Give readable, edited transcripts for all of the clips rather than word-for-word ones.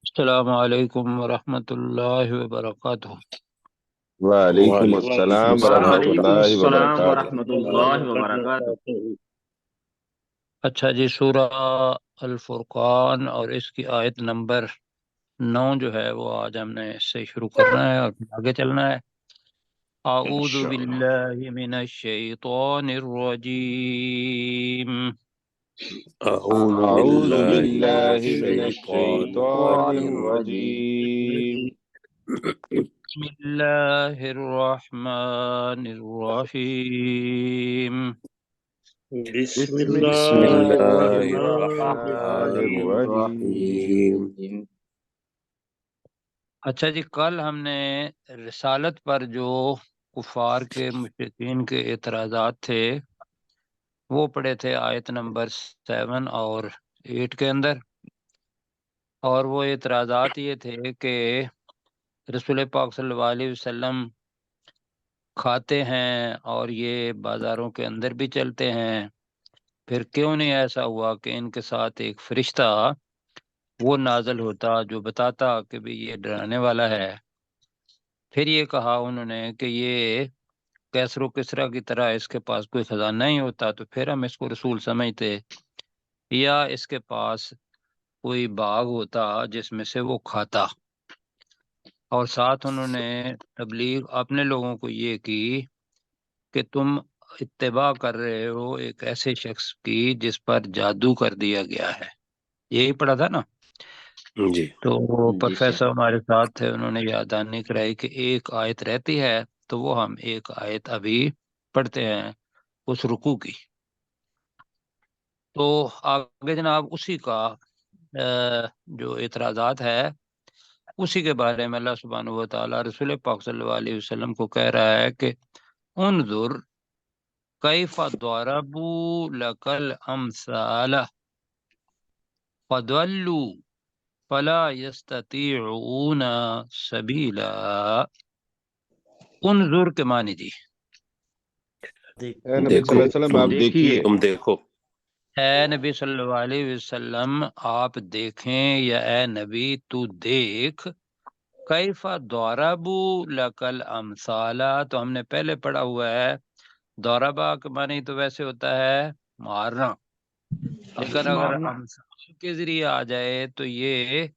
السلام علیکم ورحمۃ اللہ وبرکاتہ۔ وعلیکم وعلیکم السلام ورحمۃ وعلیکم اللہ السلام وبرکاتہ۔ ورحمۃ اللہ وبرکاتہ۔ اچھا جی، سورہ الفرقان اور اس کی آیت نمبر 9 جو ہے وہ آج ہم نے اس سے شروع کرنا ہے اور پھر آگے چلنا ہے۔ اعوذ انشاءاللہ۔ باللہ من الشیطان الرجیم۔ اعوذ اعوذ باللہ من باللہ من الشیطان الشیطان الرجیم۔ الرجیم۔ بسم اللہ الرحمن الرحیم۔ بسم بسم اللہ اللہ الرحمن الرحمن الرحیم۔ الرحیم۔ اچھا جی، کل ہم نے رسالت پر جو کفار کے مشرکین کے اعتراضات تھے وہ پڑھے تھے آیت نمبر 7 اور 8 کے اندر، اور وہ اعتراضات یہ تھے کہ رسول پاک صلی اللہ علیہ وسلم کھاتے ہیں اور یہ بازاروں کے اندر بھی چلتے ہیں، پھر کیوں نہیں ایسا ہوا کہ ان کے ساتھ ایک فرشتہ وہ نازل ہوتا جو بتاتا کہ بھی یہ ڈرانے والا ہے۔ پھر یہ کہا انہوں نے کہ یہ کیسر و کسرا کی طرح اس کے پاس کوئی خزانہ نہیں ہوتا تو پھر ہم اس کو رسول سمجھتے، یا اس کے پاس کوئی باغ ہوتا جس میں سے وہ کھاتا۔ اور ساتھ انہوں نے تبلیغ اپنے لوگوں کو یہ کی کہ تم اتباع کر رہے ہو ایک ایسے شخص کی جس پر جادو کر دیا گیا ہے، یہی پڑھا تھا نا۔ جی تو جی سر۔ پروفیسر ہمارے ساتھ تھے، انہوں نے یاد دہانی کرائی کہ ایک آیت رہتی ہے تو وہ ہم ایک آیت ابھی پڑھتے ہیں اس رکوع کی۔ تو آگے جناب اسی کا جو اعتراضات ہے اسی کے بارے میں اللہ سبحانہ و تعالیٰ رسول پاک صلی اللہ علیہ وسلم کو کہہ رہا ہے کہ انظر کیف ضربوا لک الامثال فضلوا فلا یستطیعون سبیلا۔ انظر کے معنی جی، اے نبی صلی دیکھو، اللہ علیہ وسلم آپ دیکھیے۔ تم دیکھو۔ اے نبی صلی اللہ علیہ وسلم آپ دیکھیں، یا اے نبی تو دیکھ، کیف ضربوا لک الامثال، تو ہم نے پہلے پڑھا ہوا ہے ضربا کے معنی تو ویسے ہوتا ہے مارنا، لیکن اگر امثال کے ذریعے آ جائے تو یہ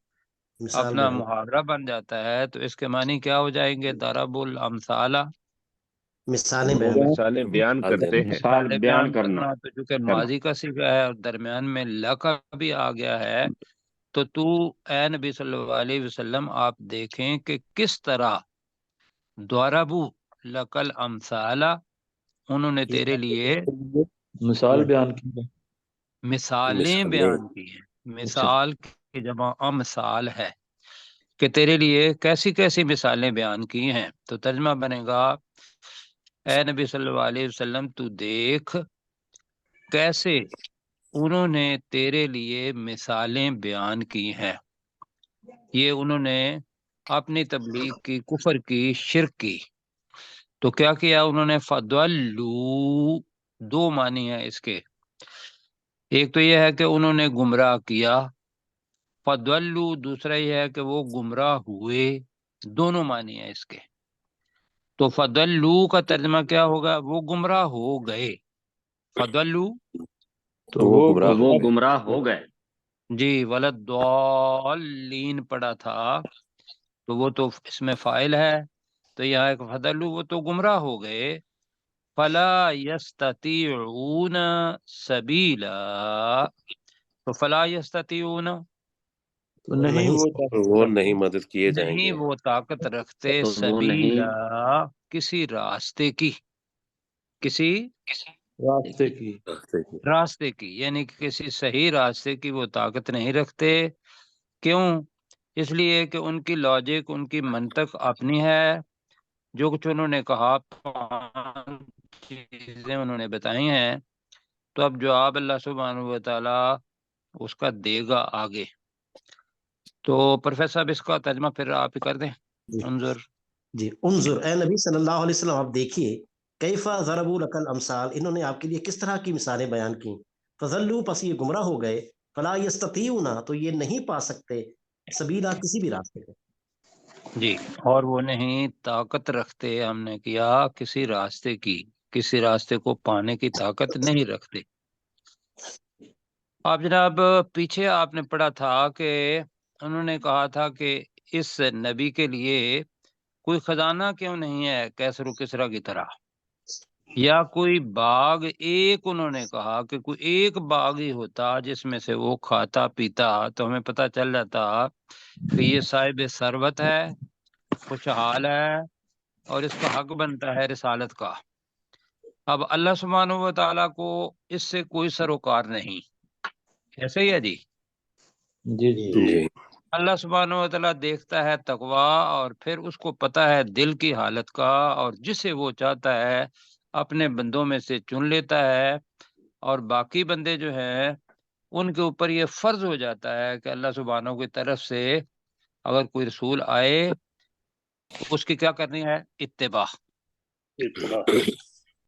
اپنا محاورہ بن جاتا ہے، تو اس کے معنی کیا ہو جائیں گے؟ ضرب الامثال، وہ مثالیں بیان مثال کرتے دینا۔ ہیں۔ مثال بیان کرنا۔ تو چونکہ ماضی کا صیغہ ہے اور درمیان میں لا کا بھی آ گیا ہے، تو اے نبی صلی اللہ علیہ وسلم آپ دیکھیں کہ کس طرح ضربوا لک الامثال، انہوں نے تیرے لیے مثال بیان کی ہے۔ مثالیں مثالیں۔ بیان کی ہیں۔ اچھا، مثال کی جمع امثال ہے کہ تیرے لیے کیسی کیسی مثالیں بیان کی ہیں۔ تو ترجمہ بنے گا اے نبی صلی اللہ علیہ وسلم تو دیکھ کیسے انہوں نے تیرے لیے مثالیں بیان کی ہیں۔ یہ انہوں نے اپنی تبلیغ کی، کفر کی، شرک کی۔ تو کیا کیا انہوں نے؟ فضلوا، دو معنی ہیں اس کے، ایک تو یہ ہے کہ انہوں نے گمراہ کیا، فضلوا دوسرا یہ ہے کہ وہ گمراہ ہوئے، دونوں معنی ہیں اس کے۔ تو فضلوا کا ترجمہ کیا ہوگا؟ وہ گمراہ ہو گئے، فضلوا تو وہ گمراہ وہ ہو گئے۔ گمراہ ہو گئے۔ جی، ولضالین پڑا تھا تو وہ تو اس میں فاعل ہے، تو یہاں ایک فضلوا وہ تو گمراہ ہو گئے، فلا یستطیعون سبیلا، تو فلا یستطیعون تو نہیں وہ طاقت وہ رکھتے، نہیں مدد کیے جائیں نہیں گے۔ وہ طاقت رکھتے، تو وہ سبیلا نہیں کسی راستے کی، کسی راستے کی۔ راستے کی۔ راستے کی، یعنی کہ کسی صحیح راستے کی وہ طاقت نہیں رکھتے۔ کیوں؟ اس لیے کہ ان کی لاجک، ان کی منطق اپنی ہے، جو کچھ انہوں نے کہا 5 چیزیں انہوں نے بتائی ہیں، تو اب جواب اللہ سبحانہ و تعالیٰ اس کا دے گا آگے۔ تو پروفیسر صاحب اس کا ترجمہ پھر آپ ہی کر دیں۔ انظر، جی، انظر اے نبی صلی اللہ علیہ وسلم آپ دیکھیے، کیفا ضربوا لک الامثال، انہوں نے آپ کے لیے کس طرح کی مثالیں بیان کی، فضلوا پس یہ گمراہ ہو گئے، فلا یستطیعون تو یہ نہیں پا سکتے، सबीला किसी भी रास्ते पे। जी, और वो नहीं ताकत रखते, हमने किया किसी रास्ते की, किसी रास्ते को पाने की ताकत नहीं रखते। आप जनाब पीछे आपने पढ़ा था कि उन्होंने कहा था कि इस नबी के लिए कोई खजाना क्यों नहीं है कैसर किसरा की तरह, या कोई बाग, एक उन्होंने कहा कि कोई एक बाग ही होता जिसमें से वो खाता पीता तो हमें पता चल जाता कि ये साहिब सरबत है, खुशहाल है, और इसका हक बनता है रिसालत का। अब अल्लाह सुब्हानहू व तआला को इससे कोई सरोकार नहीं, ऐसे ही है जी। जी जी जी अल्लाह सुब्हानहू व तआला देखता है तकवा, और फिर उसको पता है दिल की हालत का, और जिसे वो चाहता है अपने बंदों में से चुन लेता है। और बाकी बंदे जो हैं उनके ऊपर ये फर्ज हो जाता है कि अल्लाह सुब्हानहू की तरफ से अगर कोई रसूल आए तो उसकी क्या करनी है, इत्तिबा।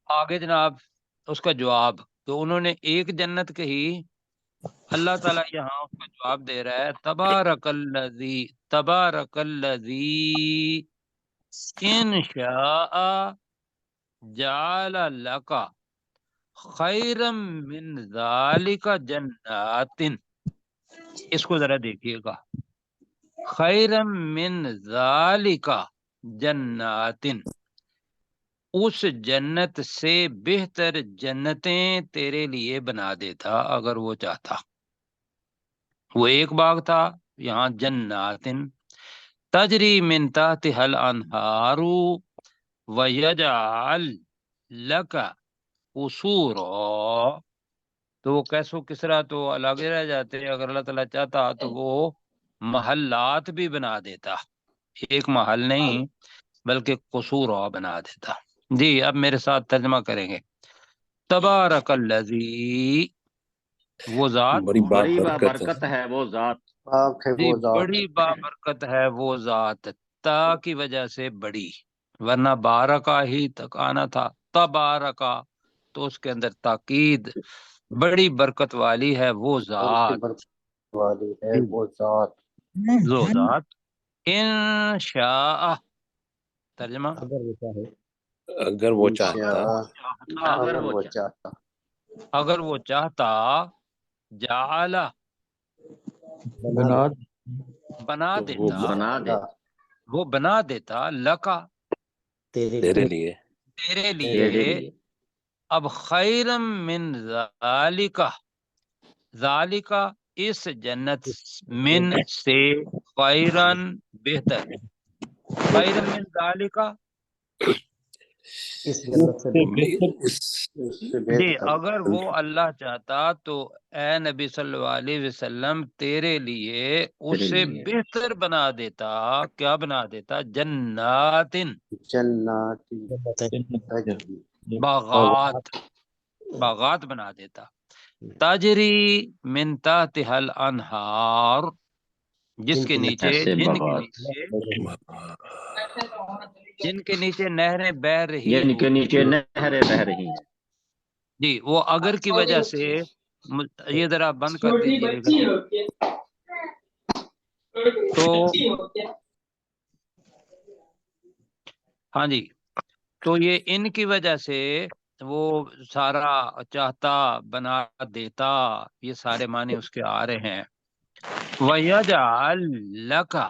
आगे जनाब उसका जवाब, तो उन्होंने एक जन्नत कही, अल्लाह ताला यहाँ उसका जवाब दे रहा है, तबारकल्लज़ी इन शाअ जअल लका खैरम मिन ज़ालिका जन्नातिन। इसको जरा देखिएगा, खैरम मिन ज़ालिका जन्नातिन, उस जन्नत से बेहतर जन्नतें तेरे लिए बना देता अगर वो चाहता। वो एक बाग था, यहाँ जन्नातिन तजरी मिन तहतिहल अनहारू व यजअल लका कुसूरा। तो वो कैसो किसरा तो अलग ही रह जाते, अगर अल्लाह ताला चाहता तो वो महल्लात भी बना देता, एक महल नहीं बल्कि कुसूरा बना देता। जी, अब मेरे साथ तर्जमा करेंगे। तबारकल्लज़ी, वो जात, बड़ी बड़ी बाबरकत है। बाबरकत है वो जात। जी बड़ी बाबरकत है वो जात, ता की वजह से बड़ी, वरना बारका ही तक आना था, तबारका, तो उसके अंदर ताकीद, बड़ी बरकत वाली है वो जात, वाली है जी, वो जात। जो जात इन शाअ, तर्जमा, अगर वो चाहे, अगर वो इंशाअ, चाहता, अगर वो चाहता, अगर वो चाहता, जाला, बना बना दे, बना तो वो देता, बना दे वो बना देता लका, तेरे तेरे लिए, लिए तेरे तेरे लिए। लिए। अब खैरम मिन ज़ालिका, ज़ालिका इस जन्नत मिन से, खैरन बेहतर, खैरन मिन ज़ालिका, इस जन्नत से बेहतर। उससे जी, बेहतर। अगर वो अल्लाह चाहता तो ए नबी सल्लल्लाहु अलैहि वसल्लम तेरे लिए उससे लिए बेहतर बना देता, क्या बना देता, जन्नातिन, जन्नाती जन्नत है। तजरी बागात, बागात बना देता, ताजरी मिन ताहतिहल अनहार, जिसके जिनकी नीचे, ऐसे जिनके बगात, नीचे, जिनके नीचे नहरें बह रही जिनके नीचे होंगी। नहरें बह रही हैं। जी, वो अगर की वजह से ये जरा बंद कर दीजिएगा जी। तो हाँ जी, तो ये इनकी वजह से वो सारा चाहता बना देता, ये सारे माने उसके आ रहे हैं। वयजअल लका,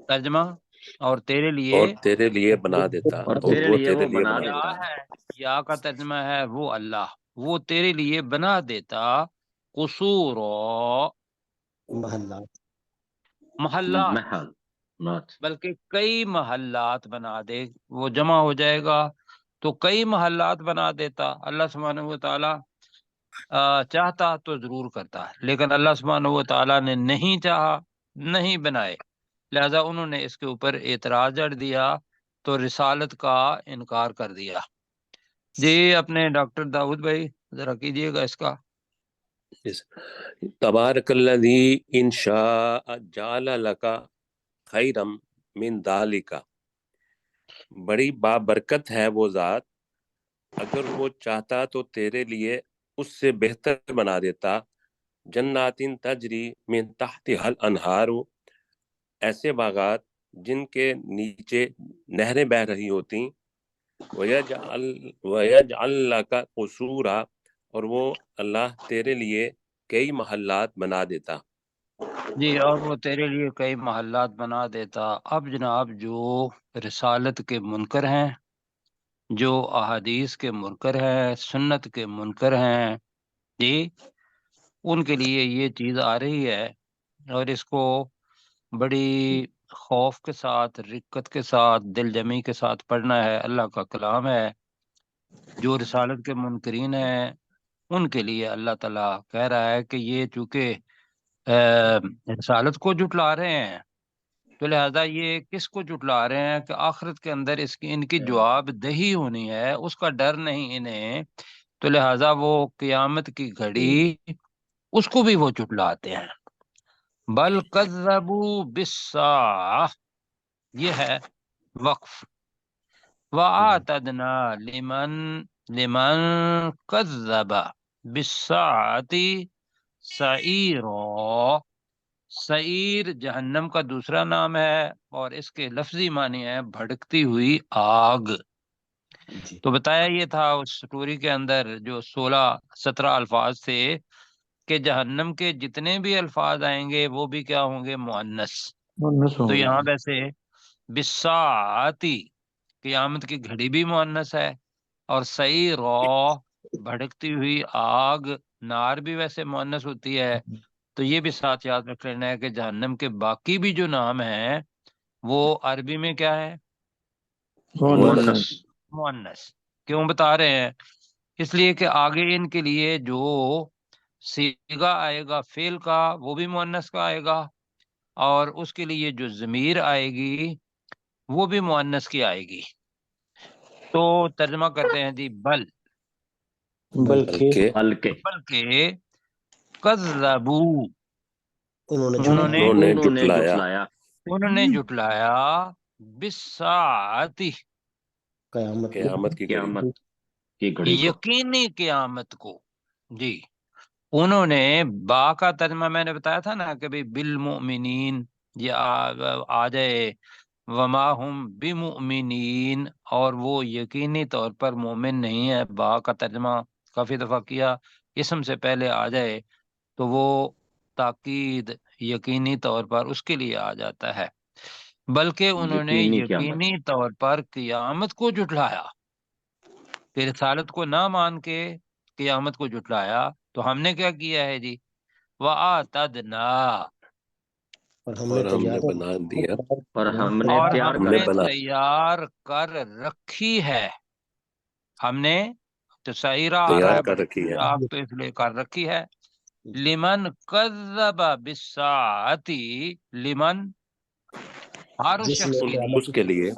तर्जमा, और तेरे लिए, और तेरे लिए बना देता, और और तेरे वो लिए तेरे वो लिए बना बना या देता देता। है, या का तर्जमा है वो अल्लाह, वो तेरे लिए बना देता कुसूर, महल्ला, महल्लात, महल नाथ। बल्कि कई महल्लात बना दे, वो जमा हो जाएगा तो कई महल्लात बना देता। अल्लाह सुब्हानहू व तआला चाहता तो जरूर करता, लेकिन अल्लाह सुब्हानहू व तआला ने नहीं चाहा, नहीं बनाए, लिहाजा उन्होंने इसके ऊपर एतराज जड़ दिया, तो रिसालत का इनकार कर दिया। जी, अपने डॉक्टर दाऊद भाई जरा कीजिएगा इसका। तबारकल्लज़ी इन शाअ जअल लका खैरम मिन दालिका, बड़ी बाबरकत है वो जात, अगर वो चाहता तो तेरे लिए उससे बेहतर बना देता, जन्नातिन तजरी मिन तहतिहल अनहारू ایسے باغات جن کے نیچے نہریں بہ رہی ہوتی، وَيَجْعَلْ لَكَ قُصُورًا، اور وہ اللہ تیرے لیے کئی محلات بنا دیتا۔ جی، اور وہ تیرے لیے کئی محلات بنا دیتا۔ اب جناب جو رسالت کے منکر ہیں، جو احادیث کے منکر ہیں، سنت کے منکر ہیں، جی ان کے لیے یہ چیز آ رہی ہے، اور اس کو بڑی خوف کے ساتھ، رقت کے ساتھ، دل جمی کے ساتھ پڑھنا ہے۔ اللہ کا کلام ہے۔ جو رسالت کے منکرین ہیں ان کے لیے اللہ تعالیٰ کہہ رہا ہے کہ یہ چونکہ رسالت کو جھٹلا رہے ہیں، تو لہذا یہ کس کو جھٹلا رہے ہیں کہ آخرت کے اندر ان کی جواب دہی ہونی ہے، اس کا ڈر نہیں انہیں، تو لہذا وہ قیامت کی گھڑی اس کو بھی وہ جھٹلاتے ہیں۔ بل کذبوا بالساعہ، یہ ہے وقف۔ وَأَعْتَدْنَا لمن كذب بالساعة سعیرا، سعیر جہنم کا دوسرا نام ہے، اور اس کے لفظی معنی ہے بھڑکتی ہوئی آگ۔ جی تو بتایا یہ تھا اس سٹوری کے اندر جو 16-17 الفاظ تھے کہ جہنم کے جتنے بھی الفاظ آئیں گے وہ بھی کیا ہوں گے؟ مؤنث۔ تو یہاں ویسے بالساعتی، قیامت کی گھڑی بھی مؤنث ہے، اور سعیرا، بھڑکتی ہوئی آگ، نار بھی ویسے مؤنث ہوتی ہے۔ تو یہ بھی ساتھ یاد رکھ لینا ہے کہ جہنم کے باقی بھی جو نام ہیں وہ عربی میں کیا ہے؟ مؤنث۔ مؤنث۔ کیوں بتا رہے ہیں؟ اس لیے کہ آگے ان کے لیے جو صیغہ آئے گا فعل کا وہ بھی مؤنث کا آئے گا، اور اس کے لیے جو ضمیر آئے گی وہ بھی مؤنث کی آئے گی۔ تو ترجمہ کرتے ہیں جی، بلکہ بلکہ کذبوا، انہوں نے انہوں نے جھٹلایا بالساعتی، قیامت کی گھڑی، یقینی قیامت کو۔ جی، انہوں نے با کا ترجمہ میں نے بتایا تھا نا کہ بھئی بالمؤمنین، یہ آ جائے وما ہم بمؤمنین، اور وہ یقینی طور پر مومن نہیں ہے۔ با کا ترجمہ کافی دفعہ کیا، اسم سے پہلے آ جائے تو وہ تاکید یقینی طور پر اس کے لیے آ جاتا ہے۔ بلکہ انہوں نے یقینی طور پر قیامت کو جھٹلایا، کہ رسالت کو نہ مان کے قیامت کو جھٹلایا۔ تو ہم نے کیا کیا ہے جی؟ وَآتَدْنَا، اور ہم نے بنا دیا، اور ہم نے اور تیار ہم کر نے رکھا۔ تیار کر رکھی ہے۔ ہم نے تو سعیرہ آ رہا تیار ہے کر رکھی ہے، آگ، تو اس لیے کر رکھی ہے۔ لمن کذب بالساعتی، لمن ہر اس جس شخص نے کے لیے، اس کے لیے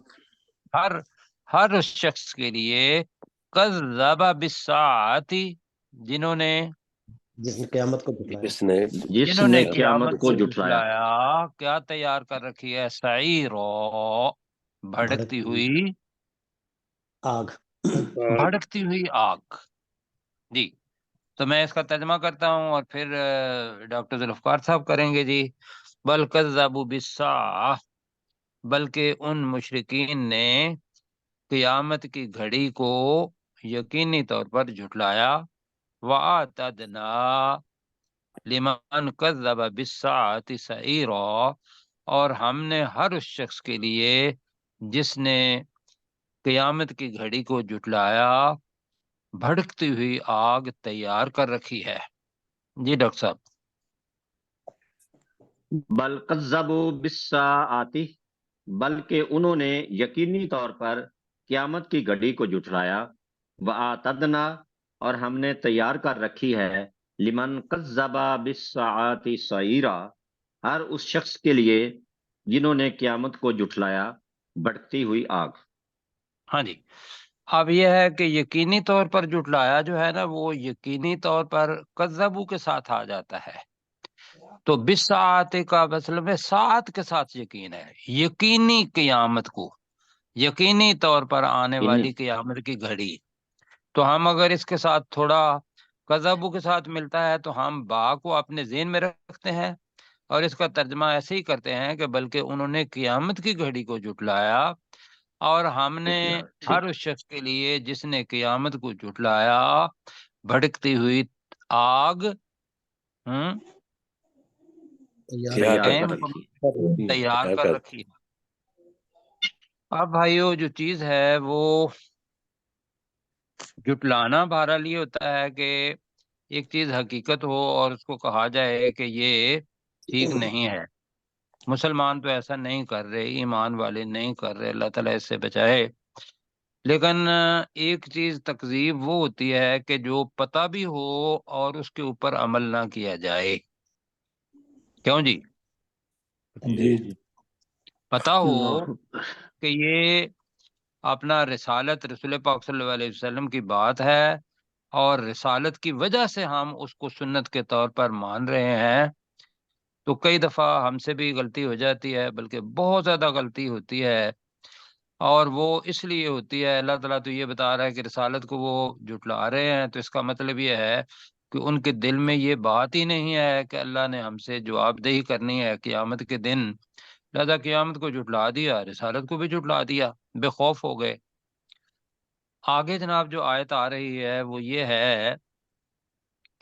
ہر اس شخص کے لیے، کذب بالساعتی، جنہوں نے جس نے قیامت کو جھٹلایا، جس نے جنہوں نے قیامت کو جھٹلایا، کیا تیار کر رکھی ہے؟ سعیرا، بھڑکتی ہوئی، آگ۔ بھڑکتی ہوئی آگ۔ جی، تو میں اس کا ترجمہ کرتا ہوں اور پھر ڈاکٹر ذوالفقار صاحب کریں گے جی۔ بل کذبوا بالساعہ، بلکہ ان مشرکین نے قیامت کی گھڑی کو یقینی طور پر جھٹلایا۔ وَآتَدْنَا لمن کذب بالساعة سعیرا، اور ہم نے ہر اس شخص کے لیے جس نے قیامت کی گھڑی کو جھٹلایا بھڑکتی ہوئی آگ تیار کر رکھی ہے۔ جی ڈاکٹر صاحب۔ بل کذبوا بالساعات، بلکہ انہوں نے یقینی طور پر قیامت کی گھڑی کو جھٹلایا۔ وَآتَدْنَا، اور ہم نے تیار کر رکھی ہے، لمن کذب بالساعات سعیرا، ہر اس شخص کے لیے جنہوں نے قیامت کو جھٹلایا بھڑکتی ہوئی آگ۔ ہاں جی، اب یہ ہے کہ یقینی طور پر جھٹلایا جو ہے نا وہ یقینی طور پر کذبوا کے ساتھ آ جاتا ہے۔ تو بالساعات کا مطلب ہے ساتھ کے ساتھ یقین ہے، یقینی قیامت کو، یقینی طور پر آنے والی قیامت کی گھڑی۔ تو ہم اگر اس کے ساتھ تھوڑا کذبوا کے ساتھ ملتا ہے تو ہم با کو اپنے ذہن میں رکھتے ہیں، اور اس کا ترجمہ ایسے ہی کرتے ہیں کہ بلکہ انہوں نے قیامت کی گھڑی کو جھٹلایا، اور ہم نے ہر اس شخص کے لیے جس نے قیامت کو جھٹلایا بھڑکتی ہوئی آگ تیار کر رکھی ہے۔ اب بھائیو جو چیز ہے وہ جھٹلانا بہرحال یہ ہوتا ہے کہ ایک چیز حقیقت ہو اور اس کو کہا جائے کہ یہ ٹھیک نہیں ہے۔ مسلمان تو ایسا نہیں کر رہے، ایمان والے نہیں کر رہے، اللہ تعالیٰ اس سے بچائے۔ لیکن ایک چیز تکذیب وہ ہوتی ہے کہ جو پتہ بھی ہو اور اس کے اوپر عمل نہ کیا جائے۔ کیوں جی؟ جی جی پتہ ہو کہ یہ اپنا رسالت رسول پاک صلی اللہ علیہ وسلم کی بات ہے اور رسالت کی وجہ سے ہم اس کو سنت کے طور پر مان رہے ہیں، تو کئی دفعہ ہم سے بھی غلطی ہو جاتی ہے، بلکہ بہت زیادہ غلطی ہوتی ہے، اور وہ اس لیے ہوتی ہے، اللہ تعالیٰ تو یہ بتا رہا ہے کہ رسالت کو وہ جھٹلا رہے ہیں، تو اس کا مطلب یہ ہے کہ ان کے دل میں یہ بات ہی نہیں ہے کہ اللہ نے ہم سے جواب دہی کرنی ہے قیامت کے دن، لہذا قیامت کو جھٹلا دیا، رسالت کو بھی جھٹلا دیا، بے خوف ہو گئے۔ آگے جناب جو آیت آ رہی ہے وہ یہ ہے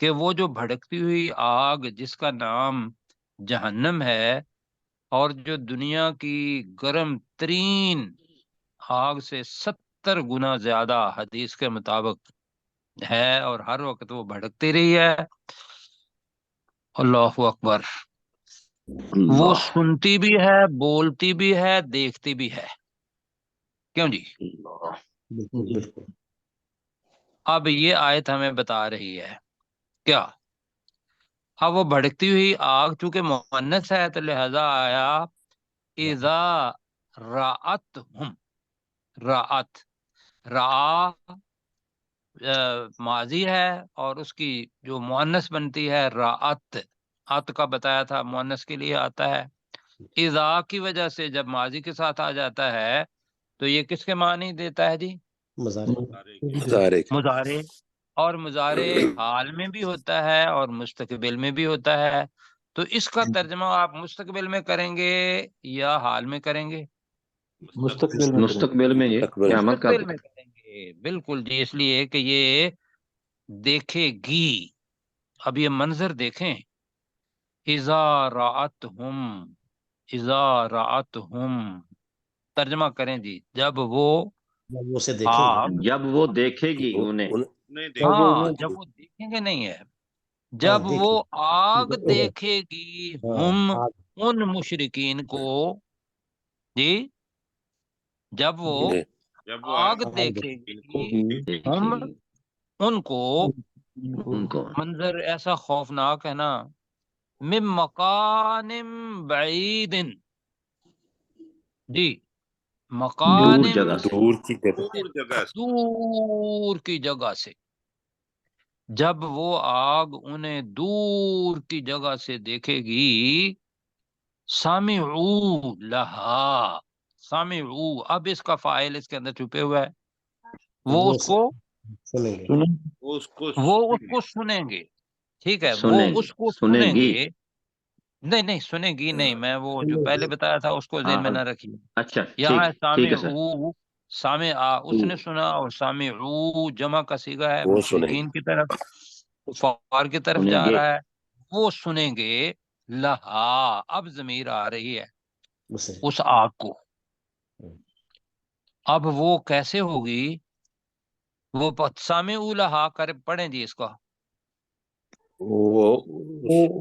کہ وہ جو بھڑکتی ہوئی آگ جس کا نام جہنم ہے، اور جو دنیا کی گرم ترین آگ سے 70 گنا زیادہ حدیث کے مطابق ہے، اور ہر وقت وہ بھڑکتی رہی ہے۔ اللہ اکبر۔ وہ سنتی بھی ہے، بولتی بھی ہے، دیکھتی بھی ہے۔ کیوں جی؟ بالکل اب یہ آیت ہمیں بتا رہی ہے کیا؟ اب وہ بھڑکتی ہوئی آگ چونکہ مؤنث ہے تو لہذا آیا اذا رأتہم، رأت، رآ ماضی ہے اور اس کی جو مؤنث بنتی ہے رأت، ات کا بتایا تھا مؤنث کے لیے آتا ہے، اذا کی وجہ سے جب ماضی کے ساتھ آ جاتا ہے تو یہ کس کے معنی دیتا ہے جی؟ مضارع، اور مضارع حال میں بھی ہوتا ہے اور مستقبل میں بھی ہوتا ہے، تو اس کا ترجمہ آپ مستقبل میں کریں گے یا حال میں کریں گے؟ مستقبل میں یہ قیامت کا مستقبل میں کریں گے، بالکل جی، اس لیے کہ یہ دیکھے گی۔ اب یہ منظر دیکھیں، اذا رأتہم، اذا رأتہم، ترجمہ کریں جی، جب وہ اسے دیکھیں گے، آگ، جب وہ دیکھے گی انہیں، ہاں جب وہ دیکھیں گے نہیں ہے، جب وہ آگ دیکھے گی ہم ان مشرکین کو، جی جب وہ آگ دیکھے گی ہم ان کو، ان کو منظر ایسا خوفناک ہے نا، من مکان بعید، جی مکان دور جگہ سے، دور کی جگہ دور کی جگہ سے، جب وہ آگ انہیں دور کی جگہ سے دیکھے گی، سامعو لہا، سامعو، اب اس کا فاعل اس کے اندر چھپے ہوا ہے، وہ اس کو سنیں گے، ٹھیک ہے، وہ سنیں گے، اس کو سنیں سنیں گی، گے، نہیں سنیں گی نہیں، میں وہ جو پہلے بتایا تھا اس کو ذہن میں نہ رکھیے، اچھا یہاں ٹھیک ہے سر، سامعو، سامع اس نے سنا، اور سامعو جمع کا صیغہ ہے، وہ سنیں مشرکین کی طرف، کفار کی طرف سنیں جا گے، رہا ہے، وہ سنیں گے، لہا، اب ضمیر آ رہی ہے اس آگ کو، اب وہ کیسے ہوگی؟ وہ سامعو لہا کر پڑھیں جی اس کا، وہ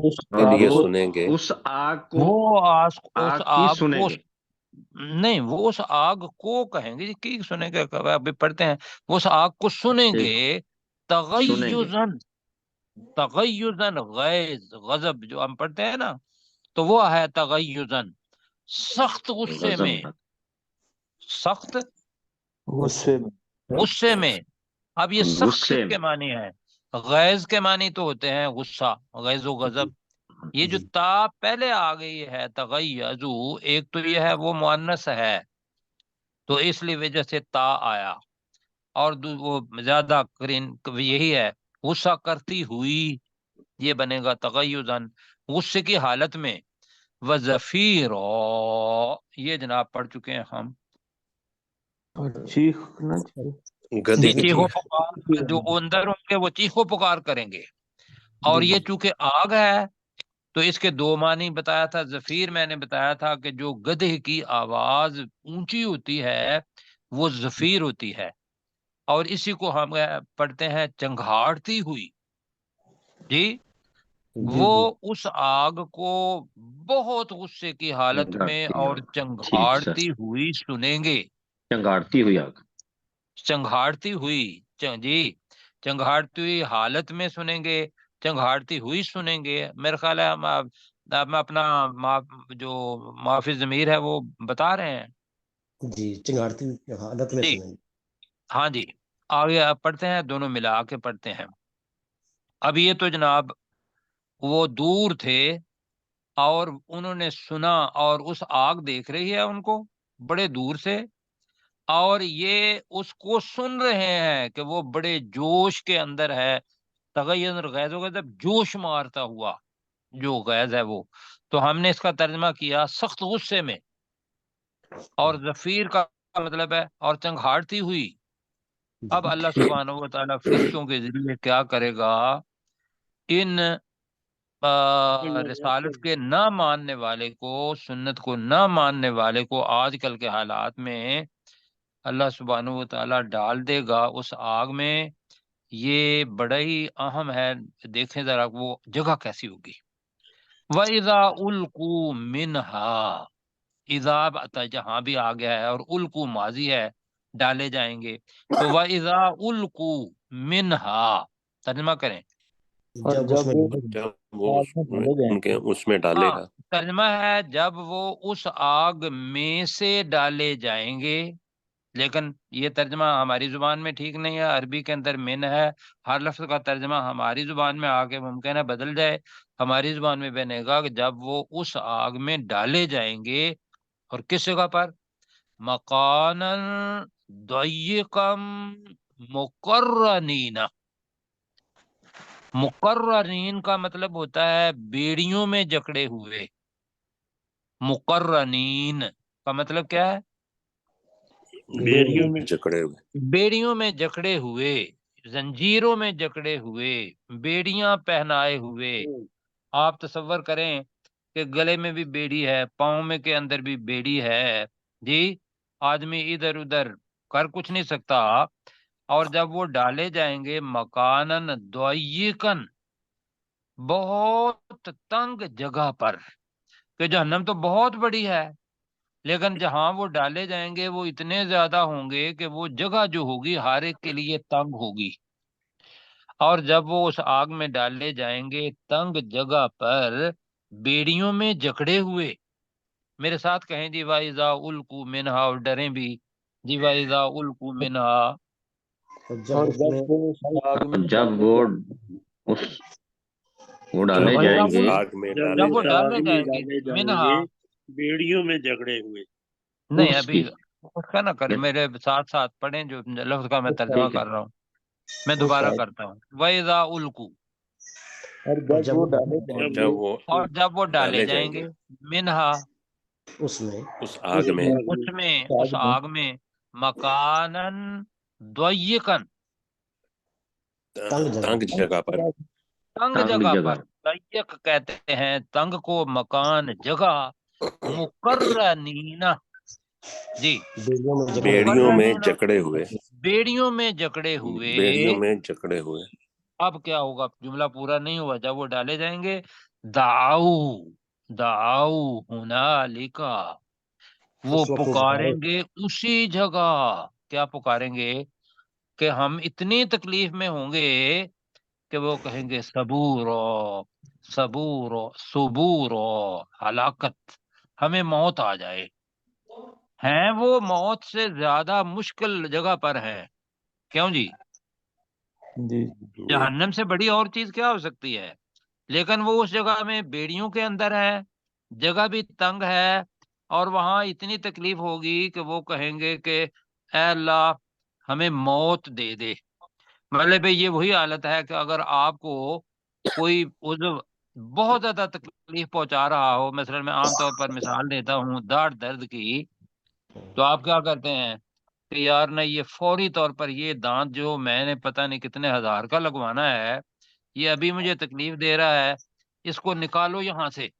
اس کے لیے وہ سنیں گے، اس آگ کو، وہ اس آگ کی آگ سنیں کو، گے، نہیں وہ اس آگ کو کہیں گے جی، کی سنیں گے، ابھی پڑھتے ہیں، وہ اس آگ کو سنیں گے، سنیں گے، تغیظاً، تغیظاً، غیظ غضب جو ہم پڑھتے ہیں نا، تو وہ ہے تغیظاً، سخت غصے میں، سخت غصے میں۔ اب یہ سخت غصے کس کے میں، معنی ہے؟ غیظ کے معنی تو ہوتے ہیں غصہ، غیظ و غضب، یہ جو تا پہلے آ گئی ہے تغیظو، ایک تو یہ ہے وہ مؤنث ہے تو اس لیے وجہ سے تا آیا، اور وہ زیادہ قرین یہی ہے غصہ کرتی ہوئی، یہ بنے گا تغیظاً، غصے کی حالت میں، वज़फ़ीर, ये जनाब पढ़ चुके हैं हम। और चीखना चाहिए। गधे जी, की चीखो चीख। पुकार, जो अंदर होंगे वो चीखो पुकार करेंगे। और जी ये जी चूंकि आग है तो इसके दो मानी बताया था। जफीर मैंने बताया था कि जो गधे की आवाज ऊंची होती है वो जफीर होती है, और इसी को हम पढ़ते हैं चंघाड़ती हुई। जी, जी वो जी उस आग को बहुत गुस्से की हालत में चंगाड़ती और आग, ठीक सर, चंघाड़ती हुई सुनेंगे। चंगाड़ती हुई आग। चंघाड़ती हुई, जी, चंघाड़ती हुई हालत में सुनेंगे, चंघाड़ती हुई सुनेंगे। मेरे ख्याल है हम अपना जो माफी जमीर है वो बता रहे हैं। जी, चिंगारती हालत में जी, सुनेंगे। हाँ जी। आगे आप पढ़ते हैं, दोनों मिला के पढ़ते हैं। अब ये तो जनाब वो दूर थे और उन्होंने सुना, और उस आग देख रही है उनको बड़े दूर से, और ये उसको सुन रहे हैं कि वो बड़े जोश के अंदर है। तगय्युन और गैज़ होगा जब जोश मारता हुआ, जो गैज़ है वो। तो हमने इसका तर्जमा किया सख्त गुस्से में, और जफीर का मतलब है और चंघाड़ती हुई। अब जी अल्लाह सुब्हानहू व तआला फरिश्तों के जरिए क्या करेगा, इन रिसालत के न मानने वाले को, सुन्नत को न मानने वाले को आजकल के हालात में अल्लाह सुब्हानहू व तआला डाल देगा उस आग में। ये बड़ा ही अहम है। देखें जरा वो जगह कैसी होगी। वइज़ा उल्कू मिनहा, इज़ा जहां भी आ गया है और उल्कू माजी है, डाले जाएंगे। तो वइज़ा उल्कू मिनहा, तर्जमा करें। और जब जब उसमें वो जब वो आग में उसमें डाले उनके जाएंगे। उसमें हाँ, डालेगा। तर्जमा है जब वो उस आग में से डाले जाएंगे। लेकिन ये तर्जमा हमारी जुबान में ठीक नहीं है, अरबी के अंदर मिन है। हर लफ्ज का तर्जमा हमारी जुबान में आके मुमकिन है बदल जाए। हमारी जुबान में बनेगा कि जब वो उस आग में डाले जाएंगे, और किस जगह पर, मकानन दय्यकम मुकर्रनीना। मुकर्रनीन का मतलब होता है बेड़ियों में जकड़े हुए। मुकर्रनीन का मतलब क्या है? बेड़ियों में जकड़े हुए। बेड़ियों में जकड़े हुए, जंजीरों में जकड़े हुए, बेड़ियां पहनाए हुए। आप तसव्वुर करें कि गले में भी बेड़ी है, पाँव में के अंदर भी बेड़ी है। जी, आदमी इधर उधर कर कुछ नहीं सकता। और जब वो डाले जाएंगे मकानन द्वय्यकन, बहुत तंग जगह पर, कि जहन्नम तो बहुत बड़ी है, लेकिन जहां वो डाले जाएंगे वो इतने ज्यादा होंगे कि वो जगह जो होगी हर एक के लिए तंग होगी। और जब वो उस आग में डाले जाएंगे तंग जगह पर, बेड़ियों में जकड़े हुए। मेरे साथ कहें जी, वाइजा उल्कू मिनहा, और डरें भी। जी, वाइजा उल्कू मिनहा। और जब और जब उसमें वो उस आग में जब डाले वो जाएंगे। उस वो जब डाले वो वाइजा उस जाएंगे, उल आग में जब डाले जब वो वो उस जाएंगे। आग डाले में जाएंगे डाले मिनहा। जाएंगे बेड़ियों में जकड़े हुए। नहीं, उस अभी उसका ना कर, ये मेरे साथ साथ पढ़ें जो लफ्ज का मैं उस तर्जमा ठीक आग है। कर रहा हूँ। मैं उस दोबारा आग करता हूँ। वाइजा उल्कू, और और जब जब वो वो डाले और जाएंगे जब वो और जब वो डाले डाले जाएंगे जाएंगे मिनहा, उसमें उस आग उस में, उसमें, आग उस में आग में, मकानन द्वय्यकन, तंग जगह तंग जगह पर। तंग तंग जगह पर। जगह। तय्यक कहते हैं तंग को, मकान जगह। मुकर्रनीना, जी, बेड़ियों में जकड़े हुए। बेड़ियों में मुकर्रनीना, जकड़े हुए। बेड़ियों में जकड़े हुए। बेड़ियों में जकड़े हुए। अब क्या होगा, जुमला पूरा नहीं हुआ। जब वो डाले जाएंगे, दाऊ, दाऊ हुनालिका, वो उस वक्त वो पुकारे, पुकारेंगे उसी जगह। क्या पुकारेंगे? कि हम इतनी तकलीफ में होंगे कि वो कहेंगे सबूरो, सबूरो, सुबूरो, हलाकत, हमें मौत आ जाए। हैं वो मौत से ज्यादा मुश्किल जगह पर हैं। क्यों जी? जी। जी। जहन्नम से बड़ी और चीज क्या हो सकती है? लेकिन वो उस जगह में बेड़ियों के अंदर है, जगह भी तंग है, और वहां इतनी तकलीफ होगी कि वो कहेंगे कि ऐ अल्लाह, हमें मौत दे दे। मतलब भाई ये वही हालत है कि अगर आपको कोई उज़्व बहुत ज्यादा तकलीफ पहुंचा रहा हो, मसलन मैं आमतौर पर मिसाल देता हूँ दाढ़ दर्द की, तो आप क्या करते हैं कि यार ना ये फौरी तौर पर ये दांत जो मैंने पता नहीं कितने हजार का लगवाना है, ये अभी मुझे तकलीफ दे रहा है, इसको निकालो यहाँ से।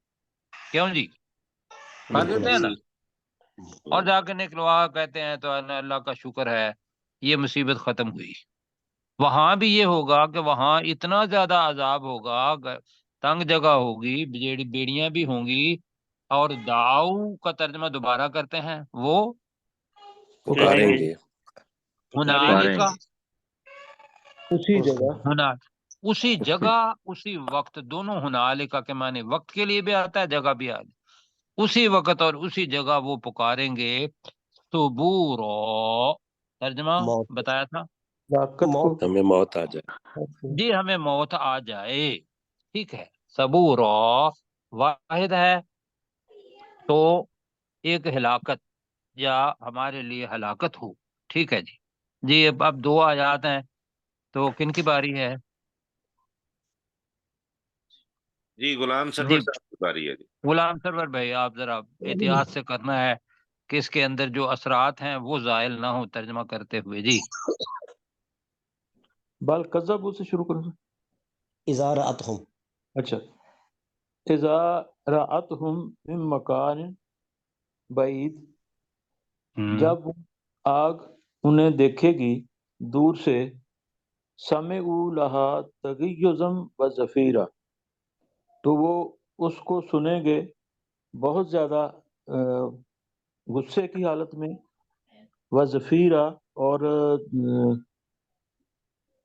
क्यों जी, कर देते हैं ना। जी और जाके निकलवा कहते हैं तो अल्लाह का शुक्र है ये मुसीबत खत्म हुई। वहां भी ये होगा कि वहां इतना ज्यादा अजाब होगा, तंग जगह होगी, बेड़ियां भी होंगी, और दाऊ का तर्जमा दोबारा करते हैं वो जाएंगे, पुकारेंगे। हुनाली का, पुकारेंगे। उसी जगह, हुना उसी जगह उसी वक्त, दोनों हुनालिका के माने वक्त के लिए भी आता है, जगह भी आता है। उसी वक्त और उसी जगह वो पुकारेंगे सुबूरो। तर्जमा मौत बताया था ताकत को मौत हमें मौत आ जाए। जी, हमें मौत आ जाए। ठीक है, सबूरो वाहिद है तो एक हिलाकत या हमारे लिए हलाकत हो। ठीक है जी। जी अब दो आयात हैं, तो किन की बारी है? जी गुलाम जी सरवर साहब की बारी है जी। गुलाम सरवर भाई, आप जरा एहतियात से करना है कि इसके अंदर जो असरात हैं वो जायल ना हो तर्जमा करते हुए। जी बल कज़्ज़बू से शुरू करो। इज़ा रअतहुम, अच्छा, इज़ा रअतहुम मिन मकान बईद, जब वो आग उन्हें देखेगी दूर से, समिउ लहा तगय्युज़म व ज़फ़ीरा, तो वो उसको सुनेंगे बहुत ज्यादा गुस्से की हालत में, व ज़फ़ीरा, और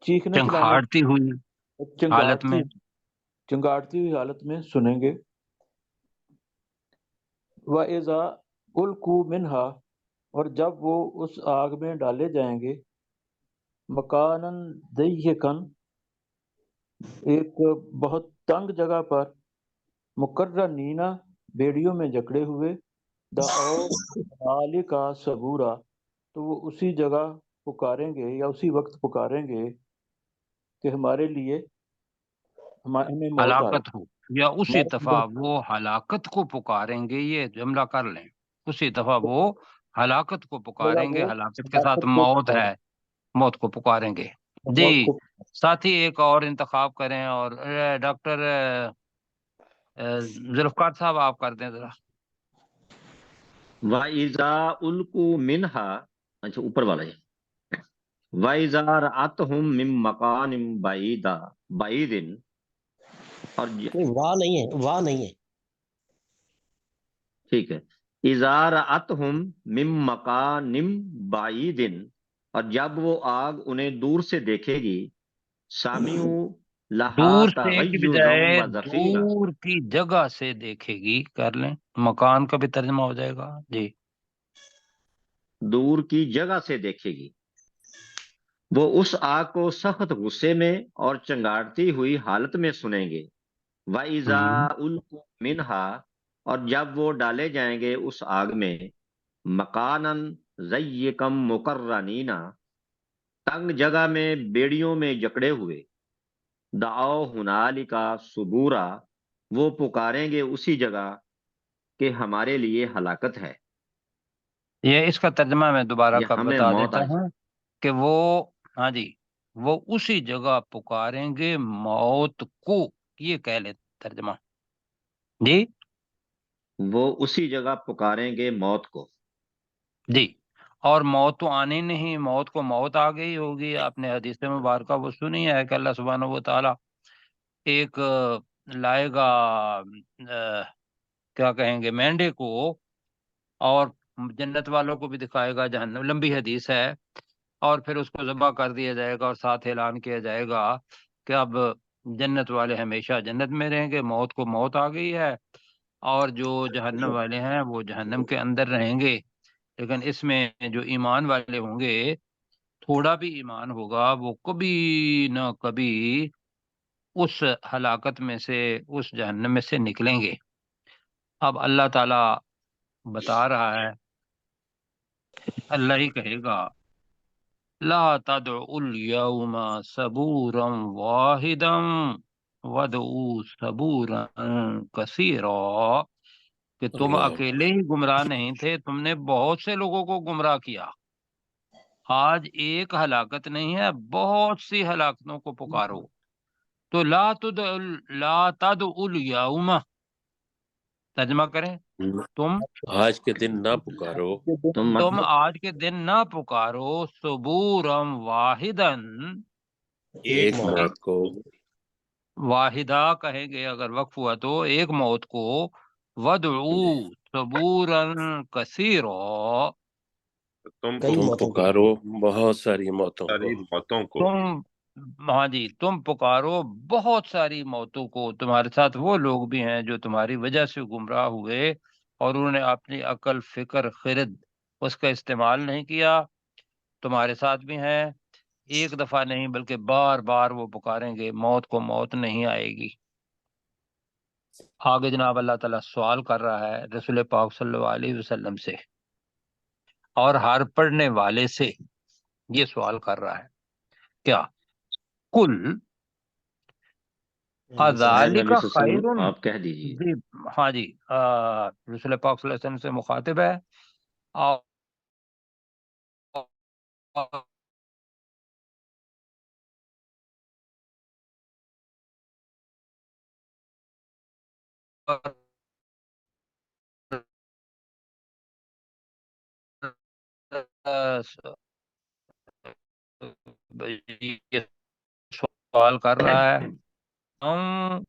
चीखने चिल्लाने, चंखाड़ती हुई हालत चिंगाड़ती में। चिंगाड़ती हुई हालत में सुनेंगे। व इज़ा उल्कू मिनहा, और जब वो उस आग में डाले जाएंगे, मकानन दय्यकन, एक बहुत तंग जगह पर, मुकर्रनीना, बेड़ियों में जकड़े हुए, दाओ का सबूरा, तो वो उसी जगह पुकारेंगे या उसी वक्त पुकारेंगे कि हमारे लिए, हमें मौत आए। हलाकत हो, या उसी मौत दफा वो हलाकत को पुकारेंगे, ये जुमला कर लें। उसी दफा वो हलाकत को जगह पुकारेंगे, वो हलाकत के साथ हलाकत को मौत पुकारे, है, मौत को पुकारेंगे। मौत जी को। साथी एक और इंतखाब करें, और डॉक्टर जुल्फकार साहब आप कर दें जरा। वाइजा उल्कू मिनहा, अच्छा ऊपर वाला है। वाइजा रअतहुम मिन मकानिम बाईदा बाईदिन, और नहीं वाह नहीं है, वाह नहीं है। ठीक है, इजा रअतहुम मिन मकानिम बाईदिन, और जब वो आग उन्हें दूर से देखेगी, सामिउ लहा दूर से की तगय्युज़म बजाय व ज़फ़ीरा, दूर की जगह से देखेगी कर लें, मकान का भी तर्जमा हो जाएगा। जी दूर की जगह से देखेगी, वो उस आग को सख्त गुस्से में और चंगाड़ती हुई हालत में सुनेंगे। वाइजा हम्म। उल्कू मिनहा, और जब वो डाले जाएंगे उस आग में, मकानन ज़य्यकम मुकर्रनीना, तंग जगह में बेड़ियों में जकड़े हुए, दाओ हुनालिका सुबूरा, वो पुकारेंगे उसी जगह कि हमारे लिए हलाकत है, ये इसका तर्जमा मैं दोबारा या का हमें बता मौत देता आ जाए। हूँ कि वो, हाँ जी, वो उसी जगह पुकारेंगे मौत को, ये कह ले तर्जमा। जी वो उसी जगह पुकारेंगे मौत को। जी। और मौत तो आनी नहीं, मौत को मौत आ गई होगी। आपने हदीस मुबारक वो सुनी है कि अल्लाह सुब्हानहू व तआला एक लाएगा क्या कहेंगे मेंढे को, और जन्नत वालों को भी दिखाएगा जहन्नम, लंबी हदीस है। और फिर उसको ज़बह कर दिया जाएगा और साथ ऐलान किया जाएगा कि अब जन्नत वाले हमेशा जन्नत में रहेंगे, मौत को मौत आ गई है, और जो जहन्नम वाले हैं वो जहन्नम के अंदर रहेंगे। लेकिन इसमें जो ईमान वाले होंगे, थोड़ा भी ईमान होगा, वो कभी न कभी उस हलाकत में से, उस जहन्नम में से निकलेंगे। अब अल्लाह ताला बता रहा है, अल्लाह ही कहेगा ला तदउल यौमा सबूरम वाहिदम वदऊ सबूरन कसीरा, कि तुम अल्लाह अकेले ही गुमराह नहीं थे, तुमने बहुत से लोगों को गुमराह किया। आज एक हलाकत नहीं है, बहुत सी हलाकतों को पुकारो। तो ला तदउल यौम, तर्जमा करें, तुम आज के दिन ना पुकारो तुम आज के दिन ना पुकारो सुबूरम वाहिदन, एक मौत को, वाहिदा कहेंगे अगर वक्फ हुआ तो एक मौत को, वदऊ सबूरन कसीरो, तुम कई तुम मौतों को। पुकारो बहुत सारी मौतों को। सारी मौतों को। हाँ जी, तुम पुकारो बहुत सारी मौतों को। तुम्हारे साथ वो लोग भी हैं जो तुम्हारी वजह से गुमराह हुए और उन्होंने अपनी अकल फिक्र खिरद उसका इस्तेमाल नहीं किया। तुम्हारे साथ भी हैं, एक दफा नहीं बल्कि बार बार वो पुकारेंगे, मौत को मौत नहीं आएगी। आगे जनाब अल्लाह ताला सवाल कर रहा है रसूल पाक सल्लल्लाहु अलैहि वसल्लम से और हर पढ़ने वाले से ये सवाल कर रहा है, क्या कुल ए नबी अज़ालिका सल्लल्लाहु अलैहि खैरुन। वसल्लम, आप कह दीजिए। जी हाँ जी, रसूल पाक सल्लल्लाहु अलैहि वसल्लम से मुखातिब है और ये सवाल कर रहा है, हम